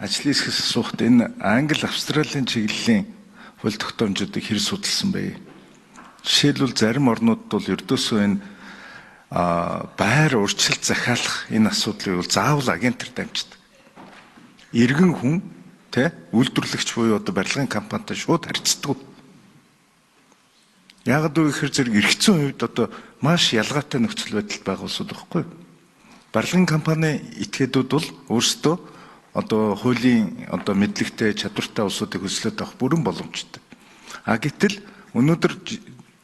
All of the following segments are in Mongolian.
ажлын хэсгээс асуухад энэ Англи, Австралийн чиглэлийн хууль тогтоомжуудыг хэр судалсан бэ? Жишээлбэл зарим орнуудад бол ердөөсөө энэ байр урьдчилан захиалах энэ асуудлыг бол заавал агентаар дамждаг. Иргэн хүн үйлдвэрлэгч буюу одоо барилгын компанитай шууд харьцдаг. Яг гэхээр зэрэг эргэцэн хувьд одоо маш ялгаатай нөхцөл байдалд байгаа улсууд байхгүй юу? Барилгын компани этгээдүүд бол өөрсдөө одоо хуулийн одоо мэдлэгтэй чадвартай улсуудыг хөслөд авах бүрэн боломжтой. Гэтэл өнөөдөр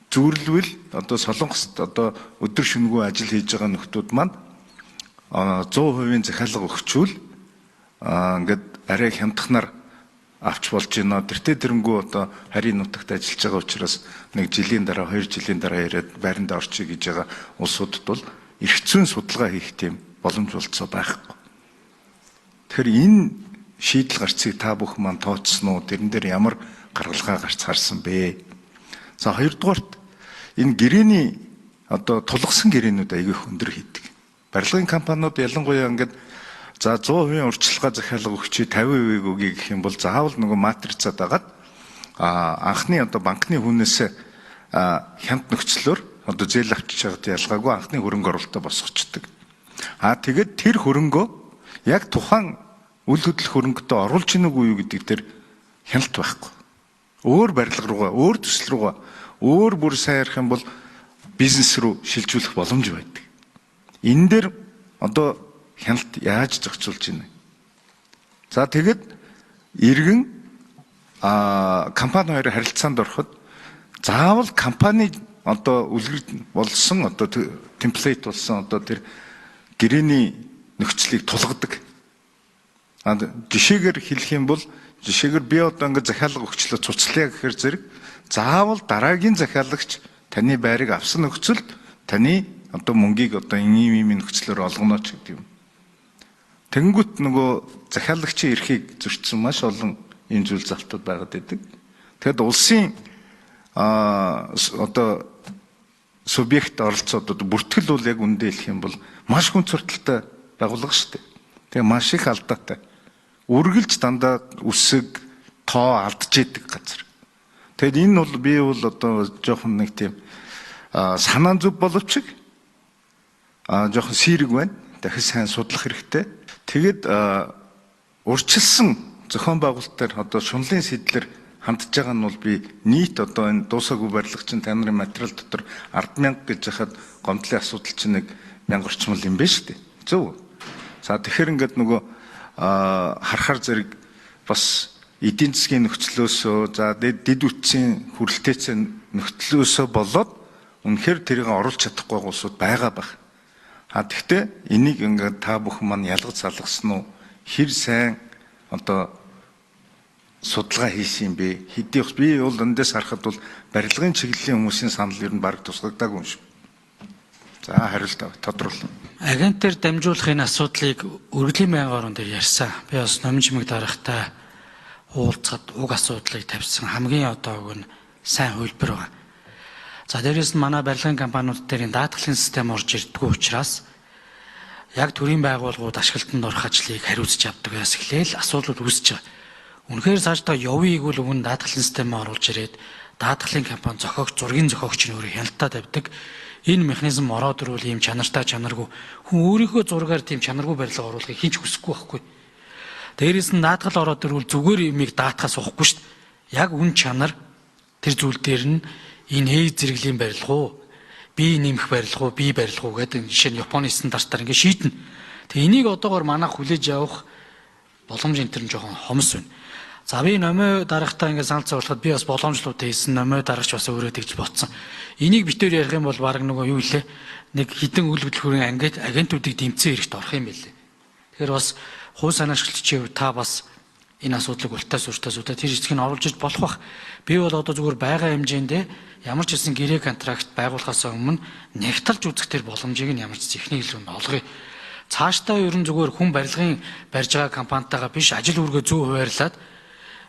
зүйрлвэл одоо Солонгост одоо өдөр шөнөгүй ажил хийж байгаа нөхдүүд маань 100% захиалга өгчүүл ингээд арай хямдхнаар авч болж байна. Тэртээ тэрэнгүү одоо харийн нутагт ажиллаж байгаа учраас нэг жилийн дараа 2 жилийн дараа ирээд байранд орчих гэж байгаа улсуудад бол эрх зүйн судалгаа хийх тийм боломж болцоо байхгүй. Тэгэхээр энэ шийдэл гарцыг та бүхэн маань тооцсон уу? Тэрэн дээр ямар гаргалгаа гарч харсан бэ? За хоёрдугаарт энэ гэрээний одоо тулгсан гэрээнүүд аягүй өндөр хийдэг. Барилгын компаниуд ялангуяа ингээд за 100% урьдчилгаа захиалга өгчий 50% өгье гэх юм бол заавал нөгөө матрицад дагаад анхны одоо банкны хүнээс хямд нөхцлөөр одоо зээл авчиж байгаад ялгаагүй анхны хөрөнгө оруулалтаа босгочдөг. Тэгээд тэр хөрөнгөө яг тухайн үйл хөдлөх хөрөнгөтэй оруулж ийн үгүй юу гэдэг дээр хяналт байхгүй. Өөр барилга руугаа, өөр төсөл руугаа, өөр бүр сайн ярих юм бол бизнес рүү шилжүүлэх боломж байдаг. Энэ дээр одоо хяналт яаж зохицуулж байна? За тэгэд иргэн компани хоёр харилцаанд ороход заавал компани одоо үлгэр болсон одоо темплейт болсон одоо тэр гэрээний нөхцөлийг тулгадаг. Жишээгээр хэлэх юм бол жишээгээр би одоо ингээд захиалга өгчлөө цуцлаа гэхээр зэрэг заавал дараагийн захиалагч таны байрыг авсан нөхцөлд таны одоо мөнгийг одоо ийм нөхцлөөр олгоно ч гэдэг юм. Тэнгүүт нөгөө захиалагчийн эрхийг зөрчсөн маш олон энэ зүйл залтууд байгаад байдаг. Тэгэд улсын одоо субъект оролцоод одоо бүртгэл бол яг үндэ хэлэх юм бол маш хүн цортолтой байгууллага шүү дээ. Тэгээ маш их алдаатай. Үргэлж дандаа үсэг, тоо алдж идэг газар. Тэгэд энэ бол би бол одоо жоохон нэг тийм санаан зүв боловч жоохон сэрэг байна. Дахиж сайн судлах хэрэгтэй. Тэгэд урьдчилсан зохион байгуулалтаар одоо шунлын сэтлэр хандж байгаа нь бол би нийт одоо энэ дуусаагүй барилгачин танарын материал дотор 10,000 гэж хахад гомдлын асуудал чинь нэг 1000 орчмол юм байна шүү дээ. Зөв. За тэгэхээр ингээд нөгөө харахаар зэрэг бас эдийн засгийн нөхцлөөсөө за дэд үтсийн хүрэлтээцэн нөхцлөөсөө болоод үнэхээр тэрийг оруулж чадахгүй улсууд байгаа байх. Тэгэхдээ энийг ингээд та бүхэн маань ялгаж салгасан уу? Хэр сайн одоо судалгаа хийсэн юм бэ? Хэдий би бол эндээс харахад бол барилгын чиглэлийн хүмүүсийн санал ер нь баг тусгагдаагүй юм шиг. За хариулт тодруулна. Агентээр дамжуулах энэ асуудлыг өргөдлийн байнгын орон дээр ярьсан. Би бас номжмиг дарахтай уулзаад уг асуудлыг тавьсан хамгийн одоо уг нь сайн хөлбөр байна. За дээрээс нь манай барилгын компаниуд дээр энэ даатгалын систем орж ирдэггүй учраас яг төрийн байгууллагууд ашиглалтанд орох ажлыг хариуцж авдагаас эхлээл асуудлууд үүсэж байгаа. Үнэхээр цаашдаа явъыг бол өмнө даатгалын системээр оруулж ирээд даатгалын компани зохиогч, зургийн зохиогч нь өөрөө хяналтаа тавьдаг. Энэ механизм ороод ирвэл ийм чанартай чанаргүй хүн өөрийнхөө зургаар тийм чанаргүй барилга оруулахыг хинч хүсэхгүй байхгүй. Дээрээс нь даатгал ороод ирвэл зүгээр юмыг даатгаас ухахгүй шүү дээ. Яг үн чанар тэр зүйл дээр нь энэ хээ зэрэглэлийн барилга уу? Би нэмэх барилга уу? Би барилга уу гэдэг жишээ нь Японы стандартаар ингэ шийднэ. Тэгээ энийг одоогоор манайх хүлээж авах боломж энэ төр нь жоохон хомс байна. За би номой дарагтаа ингэ санал зовлоход би бас боломжлууд хийсэн номой дарагч бас өөрөө тэгж ботсон. Энийг битээр ярих юм бол баг нөгөө юу илээ? Нэг хідэн үйл хөдлөлтийн агентуудыг дэмцэн эрэхт орох юм билээ. Тэгэхээр бас хууль санаа ашиглагчийн хувьд та бас энэ асуудлыг ултай суурьтай зүудэ тэр хэсгийг нь оруулж иж болох бах. Би бол одоо зүгээр байгаа хэмжээндээ ямар ч хэсэн гэрээ контракт байгуулахаас өмнө нягтлж үзэх тэр боломжийг нь ямар ч ихний хэлбэрээр олгоё. Цаашдаа ерөн зүгээр хүн барилгын барьж байгаа компанитайгаа биш ажил үүргээ зөв хуваарлаад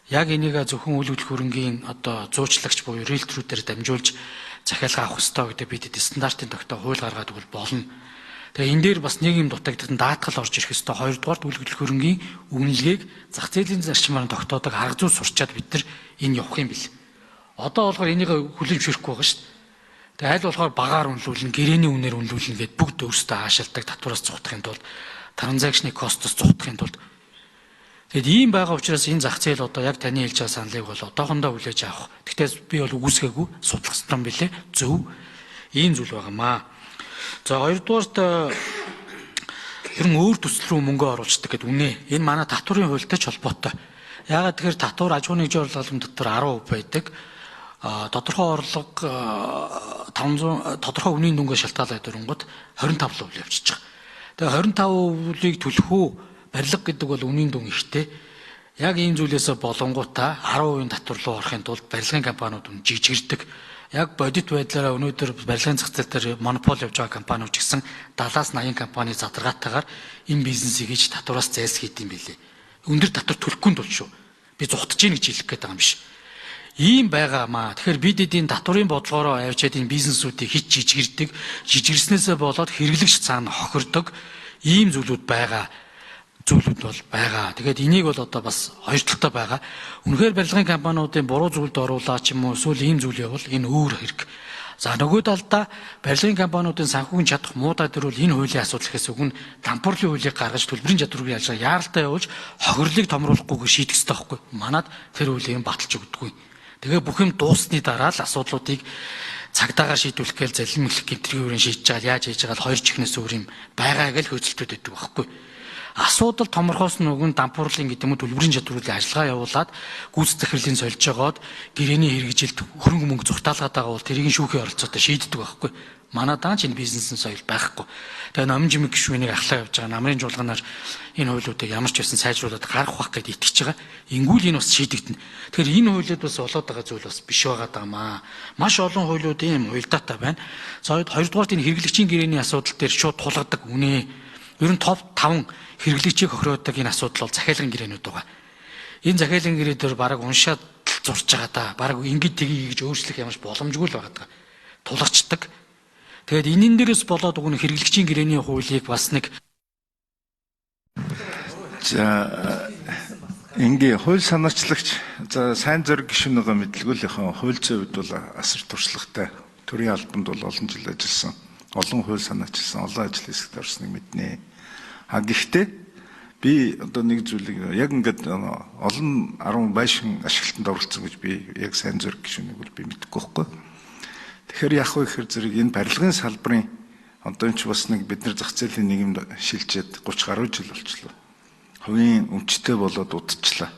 яг энийг зөвхөн үйл хөдлөх хөрөнгийн одоо зуучлагч буюу риэлторуудаар дамжуулж захиалга авах ёстой гэдэг бид стандартын тогтоо хууль гаргаад өгвөл болно. Тэгээ энэ дээр бас нэг юм дутагдсан даатгал орж ирэх ёстой. Хоёрдугаар үйлдвэрлэх хөрөнгийн үнэлгээг зах зээлийн зарчмаар тогтоодог арга зүй сурчаад бид нар энэ явах юм бэл. Одоо болохоор энийг хүлээн зөвшөөрөхгүй байгаа шүү дээ. Тэгээ аль болохоор багаар үнэлүүлнэ, гэрээний үнээр үнэлүүлнэ гэдээ бүгд өөрсдөө аашаалдаг татвараас зугтахын тулд, транзакшны костос зугтахын тулд. Тэгэд ийм байгаа учраас энэ зах зээл одоо яг таны хэлж байгаа саналыг бол одоохондоо хүлээж авах. Гэхдээ би бол үгүйсгээгүй судлах ёстой юм билээ. Зөв. Ийм зүйл байгаамаа. За хоёрдугаарт ер нь өөр төсөл рүү мөнгө оруулцдаг гэдэг үнэ. Энэ манай татварын хуультай ч холбоотой. Яагаад тэгэхээр татвар аж ахуйн нэгжийн орлогын дотор 10% байдаг. Тодорхой орлого 500 тодорхой үнийн дүнгээ шалтгаалаад өрөнгөд 25% явчихж байгаа. Тэгээ 25%-ийг төлөх үү? Барилга гэдэг бол үнийн дүн ихтэй. Яг ийм зүйлээс болонгуудаа 10% татвар руу орохын тулд барилгын компаниуд нь жижигэрдэг. Яг бодит байдлаараа өнөөдөр барилгын зах зээл дээр монопол явж байгаа компаниуд ч гэсэн 70-80 компани задаргаатайгаар энэ бизнесийг хийж татвараас зайлсхийд юм билээ. Өндөр татвар төлөхгүй тул шүү. Би зугтаж гин гэж хэлэх гээд байгаа юм биш. Ийм байгаамаа. Тэгэхээр бид эдийн татварын бодлогоороо авчиад энэ бизнесүүдийг хич жижигэрдэг, жижигэрснээсээ болоод хэрэглэгч цаана хохирдог ийм зүйлүүд байгаа. Зүйлүүд бол байгаа. Тэгээд энийг бол одоо бас хоёр талтай байгаа. Үнэхээр барилгын компаниудын буруу зүйлд оруулаа ч юм уу эсвэл ийм зүйл явал энэ өөр хэрэг. За нөгөө талдаа барилгын компаниудын санхүүгийн чадах муудаа дээр бол энэ хуулийн асуудал гэхээс үгүй дампуурлын хуулийг гаргаж төлбөрийн чадварыг ялжаа яаралтай явуулж хохирлыг томруулахгүйгээр шийдэх ёстой байхгүй. Манад тэр хуулийг баталж өгдөггүй. Тэгээ бүх юм дуусны дараа л асуудлуудыг цагдаагаар шийдвэрлэх гээл залхимлэх гэмтрийн өрийн шийдэж байгаа яаж хийж байгаа л хоёр чихнээс өөр юм байгааг л хөөцөлтөд өгдөг байхгүй. Асуудал томорхоос нь өгөн дампуурлын гэдэг юм уу төлбөрийн чадварын ажиллагаа явуулаад гүйцэтгэх захирлын сольж жагаад гэрээний хэрэгжилт хөрөнгө мөнгө зуртаалгаад байгаа бол тэрийг шүүхийн оролцоотой шийддэг байхгүй. Манай даанч энэ бизнесийн соёл байхгүй. Тэгээ номын жимэг гишүүнийг ахлаа явж байгаа намрын жуулганаар энэ хуулиудыг ямар ч байсан сайжруулад гаргах байх гэдээ итгэж байгаа. Ингүүл энэ бас шийдэгдэнэ. Тэгэхээр энэ хуулиуд бас болоод байгаа зүйл бас биш байгаа даамаа. Маш олон хуулиуд ийм уялдаатай байна. За хоёрдугаарт энэ хэрэглэгчийн гэрээний асуудал дээр шууд тулгадаг үнэ. Ер нь топ 5 хэрэглэгчийг хохироодог энэ асуудал бол захиалгын гэрээнүүд байгаа. Энэ захиалгын гэрээ дээр баг уншаад зурж байгаа да. Баг ингэж тгий гэж өөрчлөх ямарч боломжгүй л байгаа. Тулгарчдаг. Тэгээд энэн дээрээс болоод өгнө хэрэглэгчийн гэрээний хуулийг бас нэг за ингээ хууль санаачлагч за сайн зориг гишүүнийгээ мэдлгүй л яхан хууль зүйн хувьд бол асар туршлагатай. Төрийн албанд бол олон жил ажилласан. Олон хууль санаачилсан, олон ажил хэсэгт орсныг мэднэ. Гэхдээ би одоо нэг зүйлийг яг ингээд олон 10 байшин ашиглалтанд оролцсон гэж би яг сайн зориг гишүүнийг бол би мэдэхгүй байхгүй. Тэгэхээр яах вэ гэхээр зэрэг энэ барилгын салбарын одоо энэ ч бас нэг бид нар зах зээлийн нийгэмд шилжээд 30 гаруй жил болчихлоо. Хувийн өмчтэй болоод удажчлаа.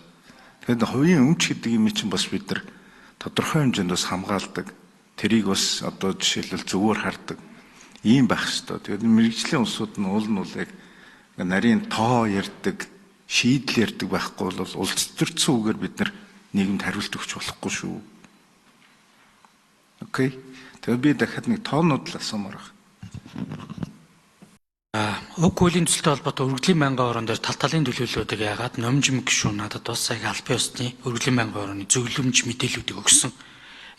Тэгэхээр хувийн өмч гэдэг юм чинь бас бид нар тодорхой хэмжээнд бас хамгаалдаг. Тэрийг бас одоо жишээлбэл зөвөр хардаг. Ийм байх ёстой. Тэгээд мэрэгжлийн улсууд нь уул нь яг нарийн тоо ярьдаг, шийдэл ярьдаг байхгүй бол улс төрсөн үгээр бид нар нийгэмд хариулт өгч болохгүй шүү. Окей. Тэгээд би дахиад нэг тоонууд л асуумаар байна. Уг хуулийн төсөлтэй холбоотой өргөдлийн байнгын орон дээр тал талын төлөөллүүдийг яагаад номжим гишүүн надад бас яг албан ёсны өргөдлийн байнгын ороны зөвлөмж мэдээллүүдийг өгсөн.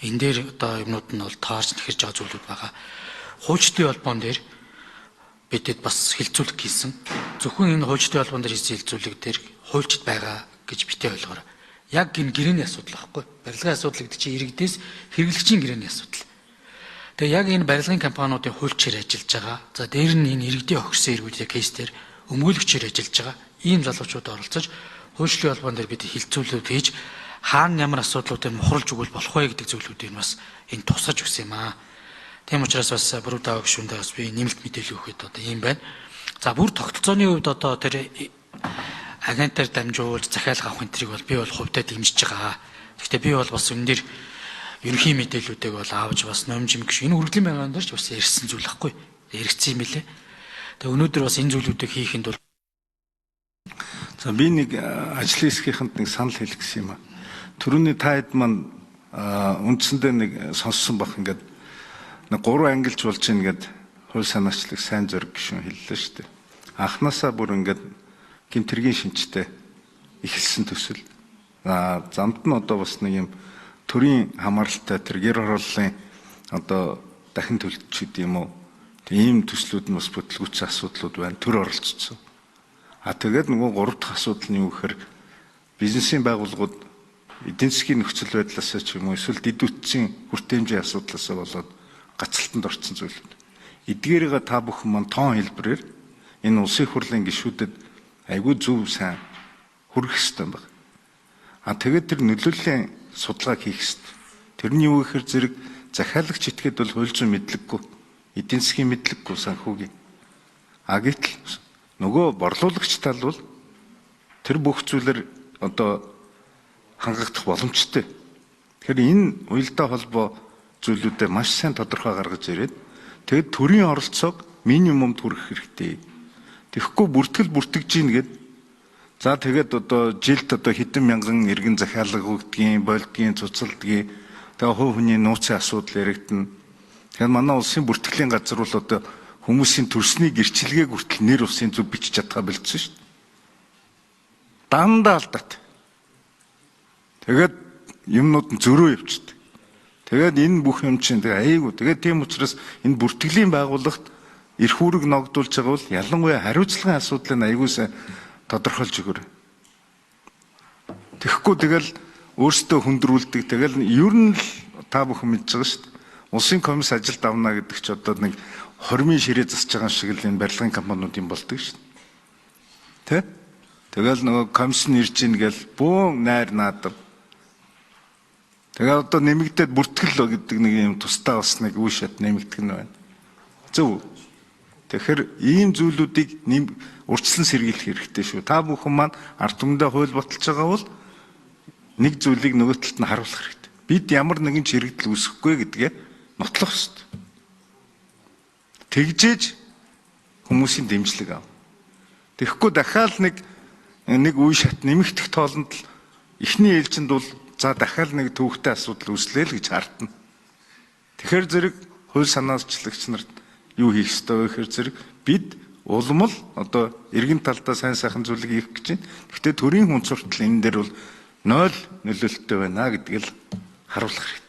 Энэ дээр одоо юмнууд нь бол таарч нэхэж байгаа зүйлүүд байгаа. Хуульчдын холбоон дээр бидэд бас хилцүүлэг хийсэн. Зөвхөн энэ хуульчдын холбоон дээр хийсэн хилцүүлэг дээр хуульчд байгаа гэж битээ ойлгоорой. Яг энэ гэрээний асуудал байхгүй. Барилгын асуудал гэдэг чинь иргэдээс хэрэглэгчийн гэрээний асуудал. Тэгээ яг энэ барилгын компаниудын хуульчээр ажиллаж байгаа. За дээр нь энэ иргэдийн хохирсон эргүүдийн кейс дээр өмгөөлөгчээр ажиллаж байгаа. Ийм залуучууд оролцож хуульчлын холбоон дээр бид хилцүүлэг хийж хаана ямар асуудлуудыг мухруулж өгвөл болох вэ гэдэг зүйлүүдийг бас энэ тусгаж өгсөн юм аа. Тийм учраас бас бүрдээ гишүүндээ бас би нэмэлт мэдээлэл өгөхөд одоо ийм байна. За бүр тогтолцооны хувьд одоо тэр агентаар дамжуулж захиалга авах энтрийг бол би бол хувьдаа дэмжиж байгаа. Гэхдээ би бол бас энэ дэр ерөнхий мэдээллүүдийг бол авч бас номжим гişүү энэ үргэлжлэн байгаан дээр ч бас ярьсан зүйл байхгүй. Яригдсан юм билэ. Тэгээ өнөөдөр бас энэ зүйлүүдийг хийхэд бол за би нэг ажлын хэсгийнхэнд нэг санал хэлэх гэсэн юм аа. Төрөний таад маань үндсэндээ нэг сонссон бах ингээд нэг 3 ангилж болж ийн гэд хууль санаачлаг сайн зориг гишүүн хэллээ шүү дээ. Анхнаасаа бүр ингээд гэмтэргийн шинжтэй эхэлсэн төсөл. Замд нь одоо бас нэг юм төрийн хамааралтай тэр гэр хорооллын одоо дахин төлөвчд юм уу ийм төслүүд нь бас бүтлгүүцсэн асуудлууд байна. Төр оролцсон. Тэгээд нөгөө гурав дахь асуудал нь юу гэхээр бизнесийн байгууллагууд эдийн засгийн нөхцөл байдлаас ч юм уу эсвэл дэд үтцийн хүртээмжийн асуудлаас болоод гацалтанд орсон зүйлүүд. Эдгээрийг та бүхэн маань тоон хэлбэрээр энэ улсын хурлын гишүүдэд айгүй зөв сайн хүргэх ёстой байна. Тэгээд тэр нөлөөллийн судалгааг хийх ёстой. Тэрний юу гэхээр зэрэг захиалагч этгээд бол хууль зүйн мэдлэггүй, эдийн засгийн мэдлэггүй санхүүгийн. Гэтэл нөгөө борлуулагч тал бол тэр бүх зүйлээр одоо хангагдах боломжтой. Тэгэхээр энэ уялдаа холбоо зүйлүүдэд маш сайн тодорхой гаргаж ирээд тэгэд төрийн оролцоог минимумд хүргэх хэрэгтэй. Тэгэхгүй бүртгэж гин гээд за тэгээд одоо жилд одоо хэдэн мянган иргэн захиалга өгдгийн, болдгийн, цуцалдгийн тэгээ хувь хүний нууцын асуудал яригдана. Тэгэхээр манай улсын бүртгэлийн газар бол одоо хүмүүсийн төрсний гэрчлэгийг хүртэл нэр усын зөв бичиж чадхаа болцсон шүү дээ. Дандаа алдаад. Тэгээд юмнууд нь зөрөө явчихдаг. Тэгээд энэ бүх юм чинь тэгээ айгүй. Тэгээд тийм учраас энэ бүртгэлийн байгууллагт эрх үүрэг ногдуулж байгаа бол ялангуяа хариуцлагын асуудлыг айгүй сайн тодорхойлж өгөөрэй. Тэгэхгүй тэгэл өөрсдөө хүндрүүлдэг. Тэгэл ер нь л та бүхэн мэдж байгаа шүү дээ. Улсын комисс ажилд авна гэдэг чи одоо нэг хормын ширээ засаж байгаа шиг л энэ барилгын компаниуд юм болдог шүү дээ. Тэ? Тэгэл нөгөө комисс нь ирж ийн гэл бөөн найр наадав. Тэгээ одоо нэмэгдээд бүртгэл гэдэг нэг юм тусдаа бас нэг үе шат нэмэгдэх нь байна. Зөв. Тэгэхээр ийм зүйлүүдийг урьдчилан сэргийлэх хэрэгтэй шүү. Та бүхэн маань ард түмэндээ хууль баталж байгаа бол нэг зүйлийг нөгөө талд нь харуулах хэрэгтэй. Бид ямар нэгэн чирэгдэл үүсэхгүй гэдгээ нотлох хэрэгтэй. Тэгжээж хүмүүсийн дэмжлэг ав. Тэгэхгүй дахиад нэг үе шат нэмэгдэх тоолонд л эхний ээлжинд бол за дахиад нэг төвөгтэй асуудал үүслэе л гэж хардна. Тэгэхээр зэрэг хууль санаачлагч нарт юу хийх ёстой вэ гэхээр зэрэг бид улам л одоо эргэн талдаа сайн сайхан зүйлийг хийх гэж байна. Гэхдээ төрийн хүн суртал энэ дээр бол 0 нөлөөлттэй байна гэдгийг л харуулах хэрэгтэй.